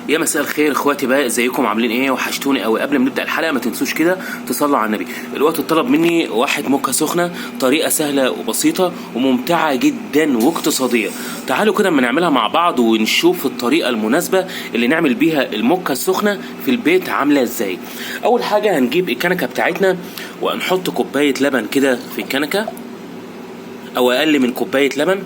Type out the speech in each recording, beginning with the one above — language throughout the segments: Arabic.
يا مساء الخير اخواتي بقى، ازيكم عاملين ايه؟ وحشتوني قوي. قبل ما نبدا الحلقه ما تنسوش كده تصلوا على النبي. الوقت اتطلب مني واحد موكا سخنه، طريقه سهله وبسيطه وممتعه جدا واقتصاديه. تعالوا كده اما نعملها مع بعض ونشوف الطريقه المناسبه اللي نعمل بيها الموكا السخنه في البيت عامله ازاي. اول حاجه هنجيب الكنكه بتاعتنا وهنحط كوبايه لبن كده في الكنكه او اقل من كوبايه لبن.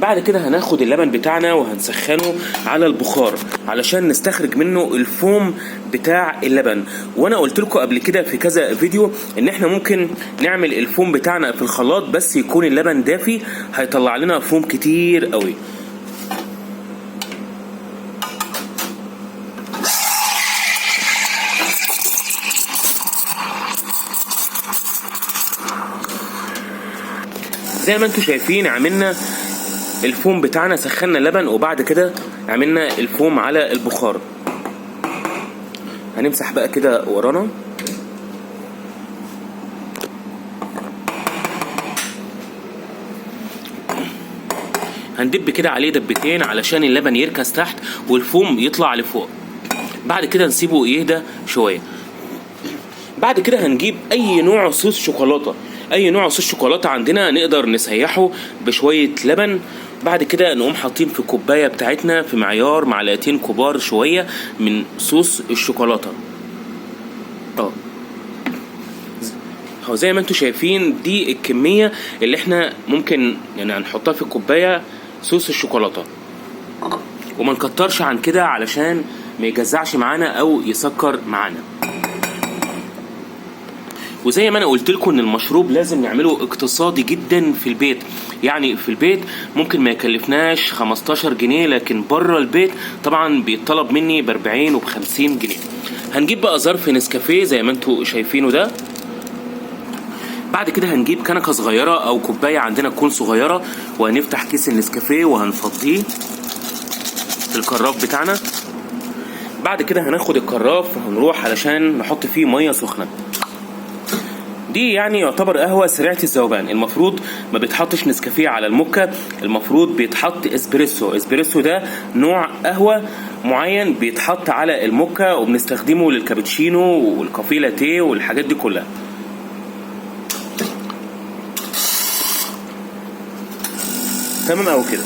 بعد كده هناخد اللبن بتاعنا وهنسخنه على البخار علشان نستخرج منه الفوم بتاع اللبن. وانا قلت لكم قبل كده في كذا فيديو ان احنا ممكن نعمل الفوم بتاعنا في الخلاط بس يكون اللبن دافي، هيطلع لنا فوم كتير قوي. زي ما انتم شايفين عملنا الفوم بتاعنا، سخنا اللبن وبعد كده عملنا الفوم على البخار. هنمسح بقى كده ورانا. هندب كده عليه دبتين علشان اللبن يركز تحت والفوم يطلع لفوق. بعد كده نسيبه يهدى شوية. بعد كده هنجيب اي نوع صوص شوكولاتة، اي نوع صوص شوكولاتة عندنا نقدر نسيحه بشوية لبن. بعد كده نقوم حاطين في الكوبايه بتاعتنا في معيار معلقتين كبار شويه من صوص الشوكولاته. زي ما انتم شايفين دي الكميه اللي احنا ممكن يعني هنحطها في الكوبايه صوص الشوكولاته، وما نكترش عن كده علشان ما يجزعش معانا او يسكر معانا. وزي ما انا قلت لكم ان المشروب لازم نعمله اقتصادي جدا في البيت. يعني في البيت ممكن ما يكلفناش 15 جنيه، لكن بره البيت طبعا بيطلب مني ب40 وب50 جنيه. هنجيب بقى ظرف نسكافيه زي ما انتم شايفينه ده. بعد كده هنجيب كنكه صغيره او كوبايه عندنا تكون صغيره، وهنفتح كيس النسكافيه وهنفضيه في الكراف بتاعنا. بعد كده هناخد الكراف وهنروح علشان نحط فيه ميه سخنه. دي يعني يعتبر قهوة سريعة الذوبان. المفروض ما بيتحطش نسكافيه على الموكا، المفروض بيتحط اسبريسو. اسبريسو ده نوع قهوة معين بيتحط على الموكا وبنستخدمه للكابتشينو والكافيه لاتيه والحاجات دي كلها. تمام او كده.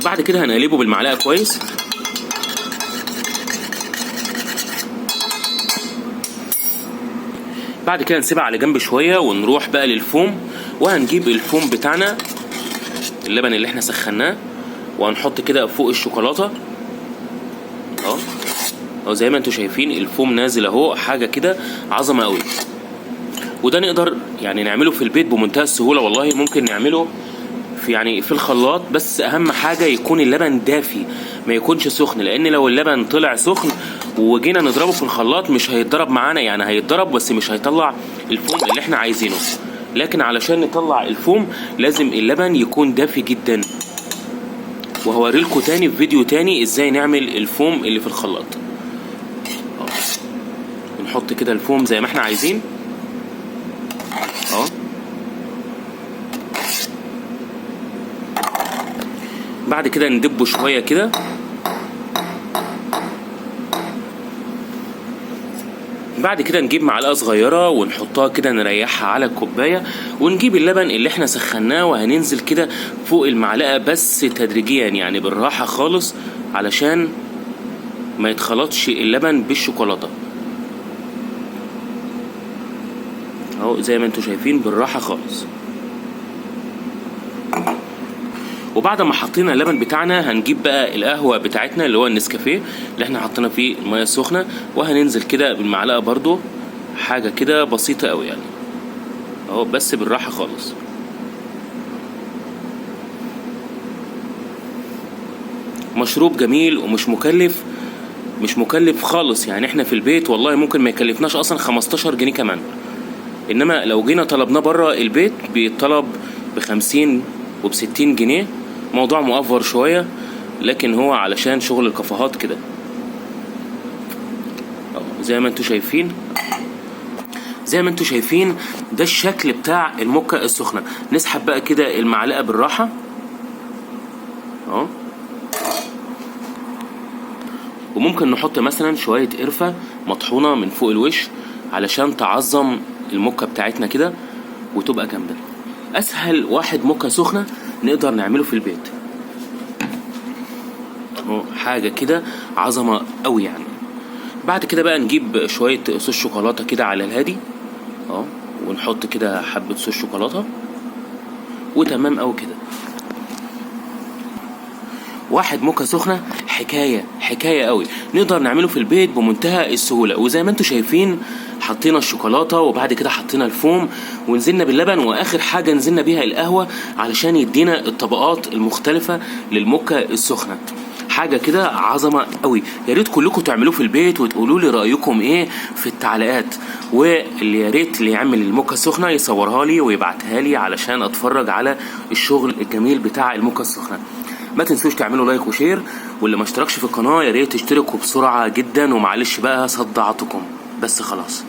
بعد كده هنقلبه بالمعلقة كويس. بعد كده نسيبها على جنب شويه ونروح بقى للفوم. وهنجيب الفوم بتاعنا اللبن اللي احنا سخناه وهنحط كده فوق الشوكولاته اهو زي ما انتم شايفين الفوم نازل اهو، حاجه كده عظمه قوي. وده نقدر يعني نعمله في البيت بمنتهى السهوله. والله ممكن نعمله في الخلاط، بس اهم حاجه يكون اللبن دافي ما يكونش سخن، لان لو اللبن طلع سخن وجينا نضربه في الخلاط مش هيتضرب معانا، يعني هيتضرب بس مش هيطلع الفوم اللي احنا عايزينه. لكن علشان نطلع الفوم لازم اللبن يكون دافي جدا. وهوريلكوا تاني في فيديو تاني ازاي نعمل الفوم اللي في الخلاط. نحط كده الفوم زي ما احنا عايزين بعد كده ندبه شويه كده. بعد كده نجيب معلقه صغيره ونحطها كده نريحها على الكوبايه، ونجيب اللبن اللي احنا سخناه وهننزل كده فوق المعلقه بس تدريجيا، يعني بالراحه خالص علشان ما يتخلطش اللبن بالشوكولاته. اهو زي ما انتم شايفين بالراحه خالص. وبعد ما حطينا اللبن بتاعنا هنجيب بقى القهوه بتاعتنا اللي هو النسكافيه اللي احنا حطينا فيه الميه السخنه، وهننزل كده بالمعلقه برضو، حاجه كده بسيطه قوي يعني اهو، بس بالراحه خالص. مشروب جميل ومش مكلف، مش مكلف خالص. يعني احنا في البيت والله ممكن ما يكلفناش اصلا 15 جنيه كمان، انما لو جينا طلبناه بره البيت بيطلب ب50 وب60 جنيه. موضوع مؤفر شوية، لكن هو علشان شغل الكافيهات كده. زي ما انتوا شايفين ده الشكل بتاع الموكا السخنة. نسحب بقى كده المعلقة بالراحة ممكن نحط مثلا شوية قرفة مطحونة من فوق الوش علشان تعظم الموكا بتاعتنا كده وتبقى جامدة. اسهل واحد موكا سخنة نقدر نعمله في البيت، حاجة كده عظمة قوي يعني. بعد كده بقى نجيب شوية صوص شوكولاتة كده على الهادي ونحط كده حبة صوص شوكولاتة وتمام قوي كده. واحد موكا سخنة حكاية قوي، نقدر نعمله في البيت بمنتهى السهولة. وزي ما انتوا شايفين حطينا الشوكولاتة وبعد كده حطينا الفوم ونزلنا باللبن، واخر حاجة نزلنا بيها القهوة علشان يدينا الطبقات المختلفة للموكا السخنة. حاجة كده عظمة قوي. يا ريت كلكم تعملوه في البيت وتقولوا لي رأيكم ايه في التعليقات. واللي يا ريت اللي يعمل الموكا السخنة يصورها لي ويبعتها لي علشان اتفرج على الشغل الجميل بتاع الموكا السخنة. ما تنسوش تعملوا لايك وشير، واللي ما اشتركش في القناة يا ريت تشتركوا بسرعة جدا. ومعلش بقى صدعتكم بس خلاص.